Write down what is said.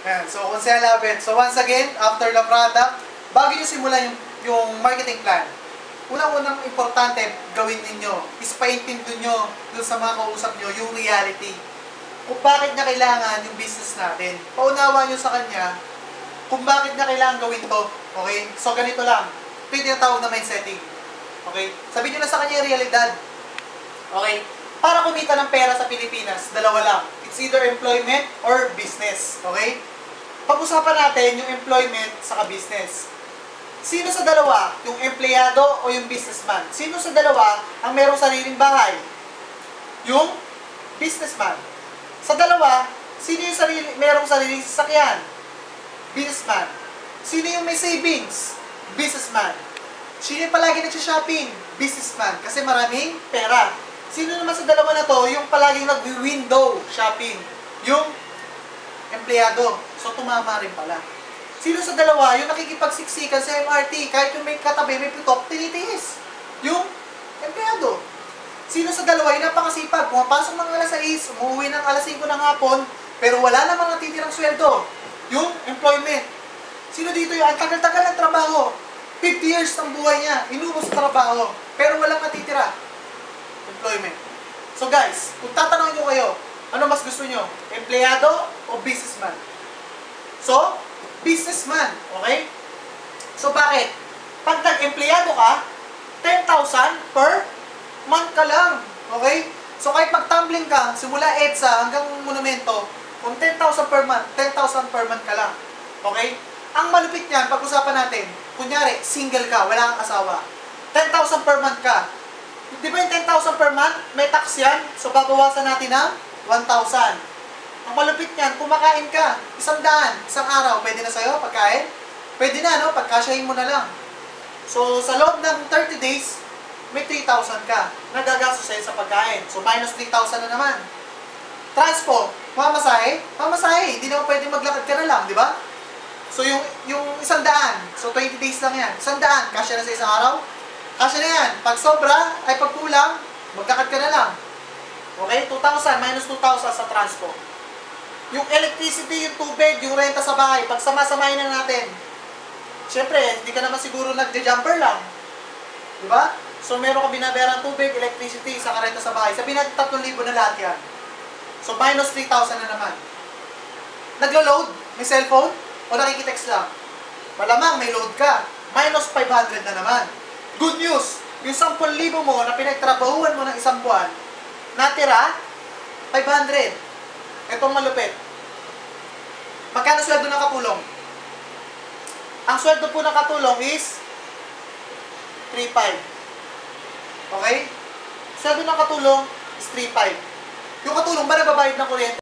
Ayan. So, kung saan labit. So, once again, after the product, bago nyo simulan yung marketing plan, unang-unang importante gawin ninyo is paintindi nyo dun sa mga kausap nyo yung reality. Kung bakit niya kailangan yung business natin. Paunawa nyo sa kanya kung bakit niya kailangan gawin to. Okay? So, ganito lang. Ito yung tinatawag na mind setting. Okay? Sabihin nyo na sa kanya yung realidad. Okay? Para kumita ng pera sa Pilipinas, dalawa lang. It's either employment or business. Okay? Pag-usapan natin yung employment sa business. Sino sa dalawa? Yung empleyado o yung businessman? Sino sa dalawa ang merong sariling bahay? Yung businessman. Sa dalawa, sino yung merong sariling sasakyan? Businessman. Sino yung may savings? Businessman. Sino yung palagi nagsha-shopping? Businessman. Kasi maraming pera. Sino naman sa dalawa na to yung palaging nag-window shopping? Yung empleyado. So, tumama rin pala. Sino sa dalawa yung nakikipagsiksikan sa MRT? Kahit yung may katabi, may putok, tinitiis. Yung empleyado. Sino sa dalawa yung napakasipag? Pumapasok ng alas 6, umuwi ng alas 5 ng hapon, pero wala namang natitirang sweldo. Yung employment. Sino dito yung ang tagal-tagal ng trabaho? 50 years ng buhay niya, inubos sa trabaho, pero walang natitira. Employment. So guys, kung tatanungin ko kayo, ano mas gusto nyo? Empleyado o businessman? So, businessman. Okay? So bakit? Pag nag-empleyado ka, 10,000 per month ka lang. Okay? So kahit mag-tumbling ka, simula EDSA hanggang monumento, kung 10,000 per month, 10,000 per month ka lang. Okay? Ang malupit niyan, pag-usapan natin, kunyari, single ka, wala kang asawa, 10,000 per month ka. Di ba yung 10,000 per month, may tax yan? So babawasan natin ng 1,000. Ang malupit niyan, kumakain ka, 100, isang araw, pwede na sa'yo pagkain? Pwede na, no? Pagkasyahin mo na lang. So sa loob ng 30 days, may 3,000 ka na gagastos sa'yo sa pagkain. So minus 3,000 na naman. Transpo, mamasahe? Mamasahe. Hindi naman pwede maglakad ka na lang, di ba? So yung 100, so 20 days lang yan. 100, kasya na sa isang araw? Kasya na yan. Pag sobra, ay pag kulang, maglakad ka na lang. Okay? 2,000 minus 2,000 sa transpo. Yung electricity, yung tubig, yung renta sa bahay, pag sama-samahin na natin. Siyempre, hindi ka naman siguro nagde-jumper lang. Di ba? So meron ka binabayaran tubig, electricity, sa renta sa bahay. Sabihin natin 3,000 na lahat yan. So minus 3,000 na naman. Naglo-load? May cellphone? O nakikitext lang? Malamang may load ka. Minus 500 na naman. Good news! Yung 10,000 mo na pinagtrabahuan mo ng isang buwan, natira, 500. Itong malupit. Magkano sweldo ng katulong? Ang sweldo po ng katulong is 3,500. Okay? Sweldo ng katulong is 3,500. Yung katulong ba nababayad ng kuryente?